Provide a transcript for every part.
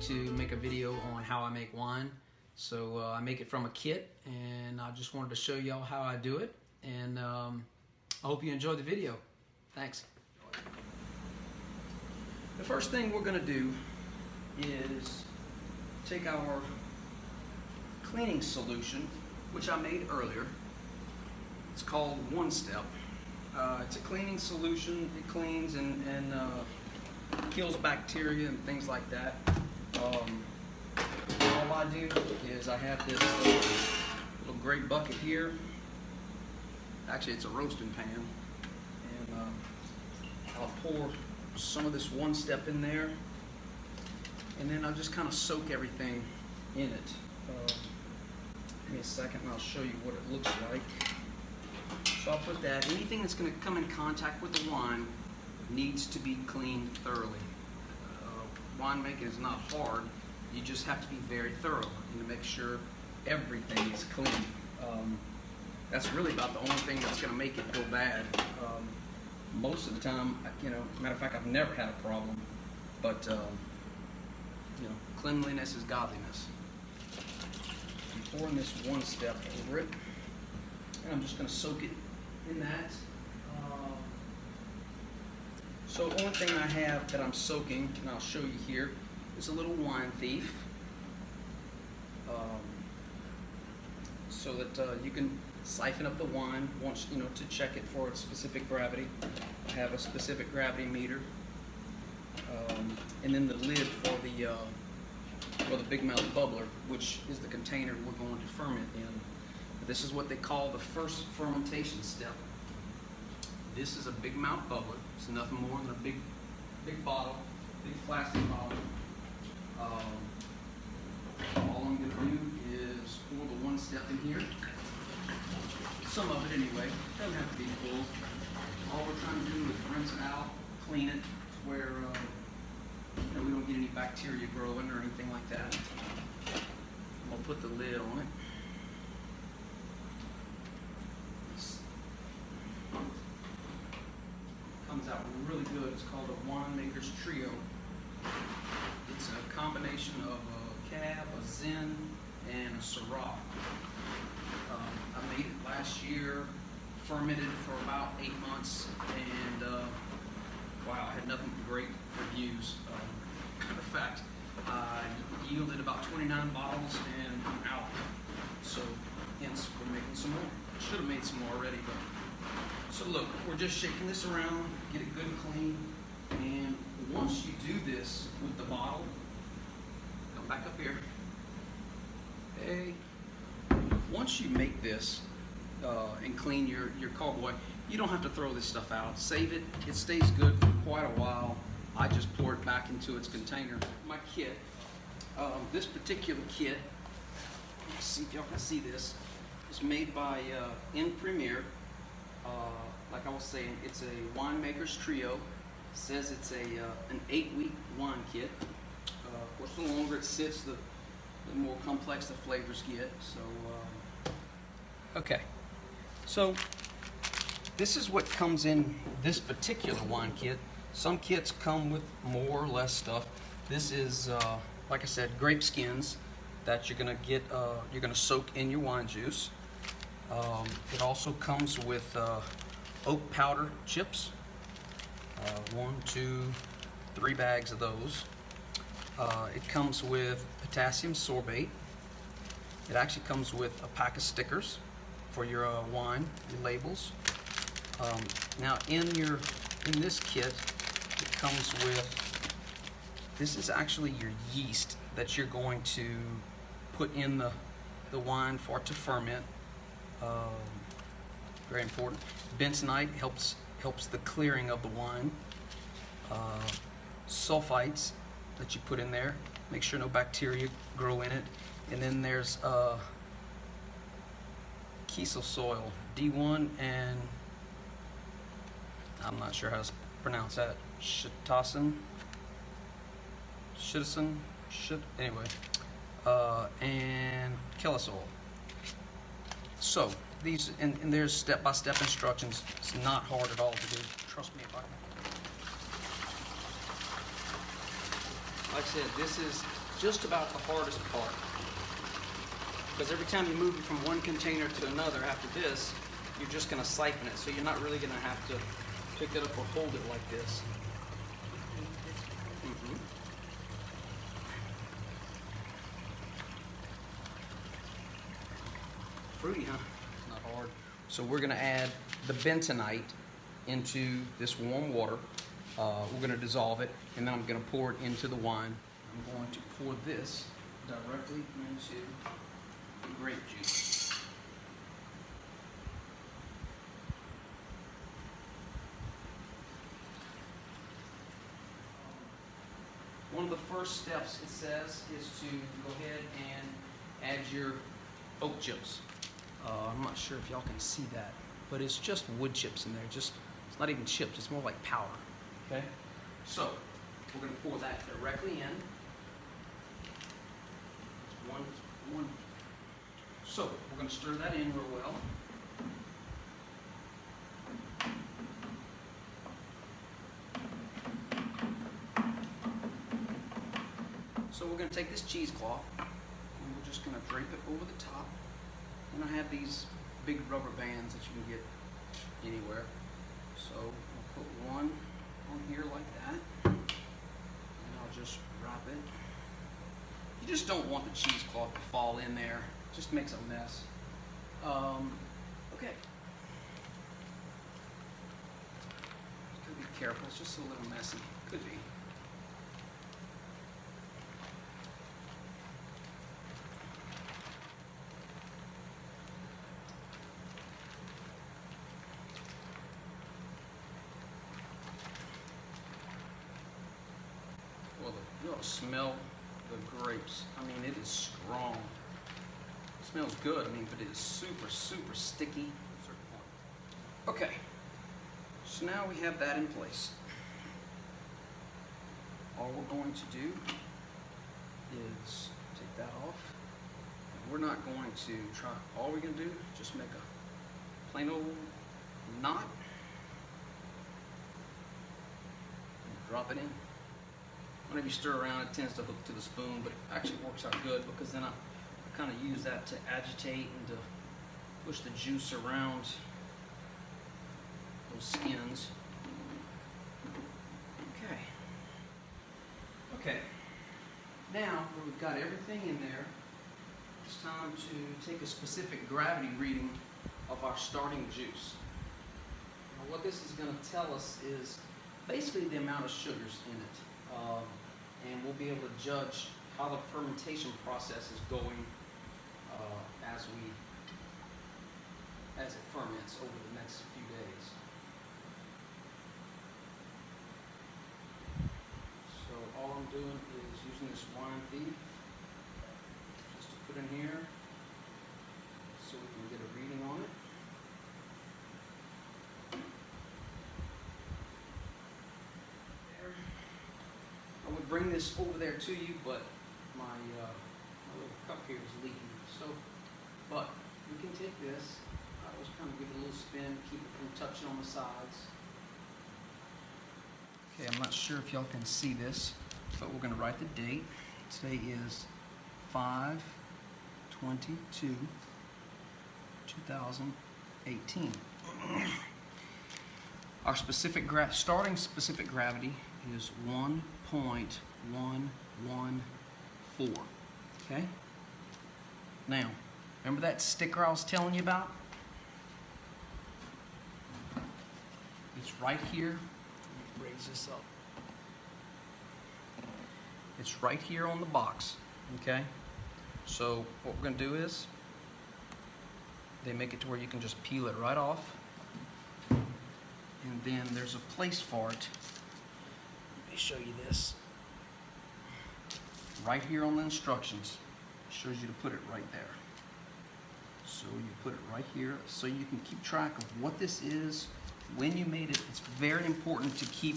to make a video on how I make wine. So I make it from a kit, and I just wanted to show y'all how I do it, and I hope you enjoy the video. Thanks. The first thing we're going to do is take our cleaning solution, which I made earlier. It's called One Step. It's a cleaning solution. It cleans and kills bacteria and things like that. All I do is I have this little gray bucket here. Actually, it's a roasting pan, and I'll pour some of this One Step in there, and then I'll just kind of soak everything in it. Give me a second and I'll show you what it looks like. So I'll put that. Anything that's going to come in contact with the wine needs to be cleaned thoroughly. Winemaking is not hard. You just have to be very thorough and to make sure everything is clean. That's really about the only thing that's going to make it go bad. Most of the time, matter of fact, I've never had a problem. But cleanliness is godliness. I'm pouring this One Step over it, and I'm just going to soak it in that. So the only thing I have that I'm soaking, and I'll show you here, is a little wine thief, so that you can siphon up the wine once, to check it for its specific gravity. I have a specific gravity meter, and then the lid for the big mouth bubbler, which is the container we're going to ferment in. This is what they call the first fermentation step. This is a big mouth bubbler. It's nothing more than a big bottle, big plastic bottle. All I'm going to do is pour the One Step in here. Some of it anyway. Doesn't have to be full. All we're trying to do is rinse it out, clean it, where we don't get any bacteria growing or anything like that. I'll put the lid on it. Comes out really good. It's called a Winemaker's Trio. It's a combination of a Cab, a Zen, and a Syrah. I made it last year, fermented for about 8 months, and wow, I had nothing but great reviews. Matter of fact, I yielded about 29 bottles, and I'm out. So hence we're making some more. I should have made some more already, but so look, we're just shaking this around, get it good and clean, and once you do this with the bottle, come back up here. Hey, once you make this and clean your carboy, you don't have to throw this stuff out. Save it. It stays good for quite a while. I just pour it back into its container. My kit, this particular kit, let's see if y'all can see this, is made by In Premier. Like I was saying, it's a Winemaker's Trio. It says it's an 8-week wine kit. Of course, the longer it sits, the more complex the flavors get. So, okay. So, this is what comes in this particular wine kit. Some kits come with more or less stuff. This is, like I said, grape skins that you're gonna get. You're gonna soak in your wine juice. It also comes with oak powder chips. 1, 2, 3 bags of those. It comes with potassium sorbate. It actually comes with a pack of stickers for your wine, your labels. Now in this kit, it comes with, this is actually your yeast that you're going to put in the wine for it to ferment. Very important. Bentonite helps the clearing of the wine. Sulfites that you put in there, make sure no bacteria grow in it. And then there's Kiesel soil, D1, and I'm not sure how to pronounce that. Anyway, and Kellisol. So these, and there's step-by-step instructions. It's not hard at all to do. Trust me if I. Like I said, this is just about the hardest part. Because every time you move it from one container to another after this, you're just going to siphon it. So you're not really going to have to pick it up or hold it like this. Fruity, huh? It's not hard. So we're going to add the bentonite into this warm water. We're going to dissolve it, and then I'm going to pour it into the wine. I'm going to pour this directly into the grape juice. One of the first steps, it says, is to go ahead and add your oak chips. I'm not sure if y'all can see that, but it's just wood chips in there. It's not even chips, it's more like powder. Okay? So, we're going to pour that directly in. One. So, we're going to stir that in real well. So we're going to take this cheesecloth and we're just going to drape it over the top. And I have these big rubber bands that you can get anywhere. So I'll put one on here like that, and I'll just wrap it. You just don't want the cheesecloth to fall in there. It just makes a mess. Okay. Just gotta be careful. It's just a little messy. Could be. Well, you ought to smell the grapes. I mean, it is strong. It smells good, but it is super, super sticky. Okay, so now we have that in place. All we're going to do is take that off. And we're not going to try, all we're going to do is just make a plain old knot and drop it in. Whenever you stir around, it tends to hook to the spoon, but it actually works out good because then I kind of use that to agitate and to push the juice around those skins. Okay. Now, when we've got everything in there, it's time to take a specific gravity reading of our starting juice. Now, what this is going to tell us is basically the amount of sugars in it. And we'll be able to judge how the fermentation process is going as it ferments over the next few days. So all I'm doing is using this wine thief just to put in here so we can get a reading on it. I would bring this over there to you, but my little cup here is leaking. So, but we can take this. I always kind of give it a little spin, keep it from touching on the sides. Okay, I'm not sure if y'all can see this, but we're going to write the date. Today is 5/22/2018. Our starting specific gravity is 1.114. Okay? Now, remember that sticker I was telling you about? It's right here. Let me raise this up. It's right here on the box. Okay? So, what we're going to do is, they make it to where you can just peel it right off. And then there's a place for it. Let me show you this. Right here on the instructions, it shows you to put it right there. So you put it right here so you can keep track of what this is, when you made it. It's very important to keep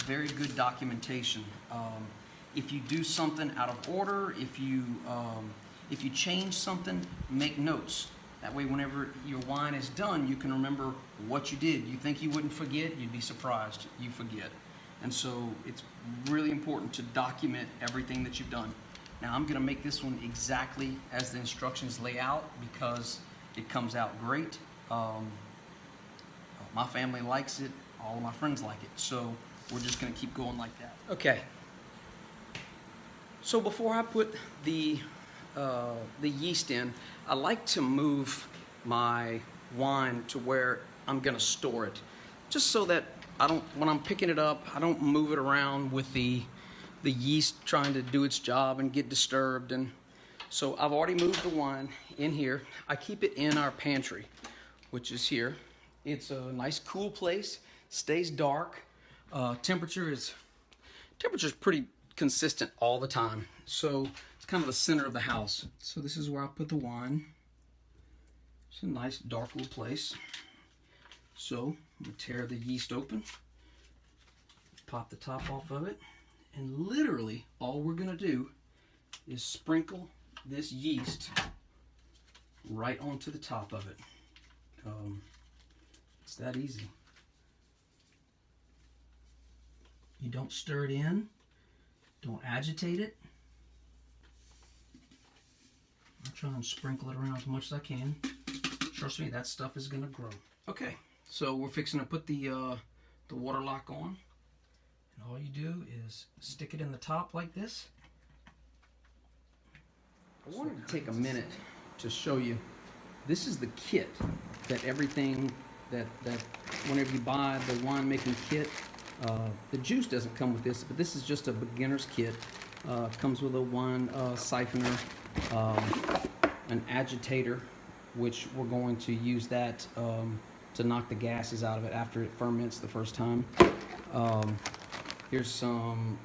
very good documentation. If you do something out of order, if you change something, make notes. That way whenever your wine is done, you can remember what you did. You think you wouldn't forget, you'd be surprised. You forget. And so it's really important to document everything that you've done. Now I'm gonna make this one exactly as the instructions lay out because it comes out great. My family likes it, all of my friends like it, so we're just gonna keep going like that. Okay, so before I put the yeast in, I like to move my wine to where I'm gonna store it, just so that when I'm picking it up, I don't move it around with the yeast trying to do its job and get disturbed. And so I've already moved the wine in here. I keep it in our pantry, which is here. It's a nice cool place, stays dark. Temperature's pretty consistent all the time. So it's kind of the center of the house. So this is where I put the wine. It's a nice dark little place. So I'm gonna tear the yeast open, pop the top off of it, and literally all we're gonna do is sprinkle this yeast right onto the top of it. It's that easy. You don't stir it in, don't agitate it. I'll try and sprinkle it around as much as I can. Trust me, that stuff is gonna grow. Okay, so we're fixing to put the water lock on. And all you do is stick it in the top like this. I wanted to take a minute to show you. This is the kit that everything that whenever you buy the winemaking kit, the juice doesn't come with this, but this is just a beginner's kit. It comes with a wine siphoner, an agitator, which we're going to use that to knock the gases out of it after it ferments the first time. Here's some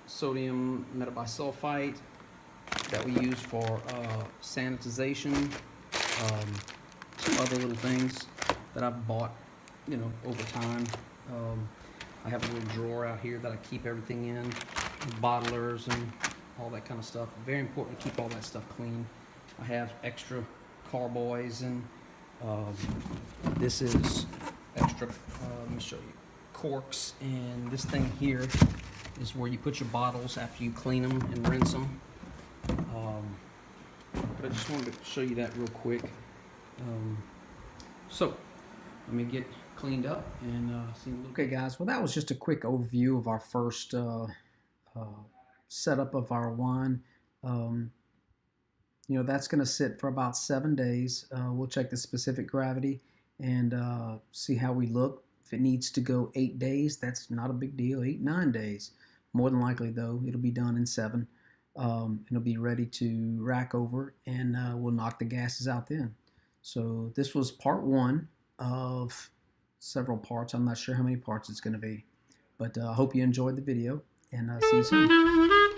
sodium metabisulfite that we use for sanitization. Some other little things that I've bought, over time. I have a little drawer out here that I keep everything in, bottlers and all that kind of stuff. Very important to keep all that stuff clean. I have extra carboys, and this is extra, let me show you, corks, and this thing here is where you put your bottles after you clean them and rinse them. But I just wanted to show you that real quick. So let me get cleaned up and see. Okay, guys. Well, that was just a quick overview of our first setup of our wine. That's going to sit for about 7 days. We'll check the specific gravity and see how we look. If it needs to go 8 days, that's not a big deal. 8, 9 days. More than likely, though, it'll be done in 7. It'll be ready to rack over, and we'll knock the gases out then. So this was part 1 of several parts. I'm not sure how many parts it's going to be, but I hope you enjoyed the video, and see you soon.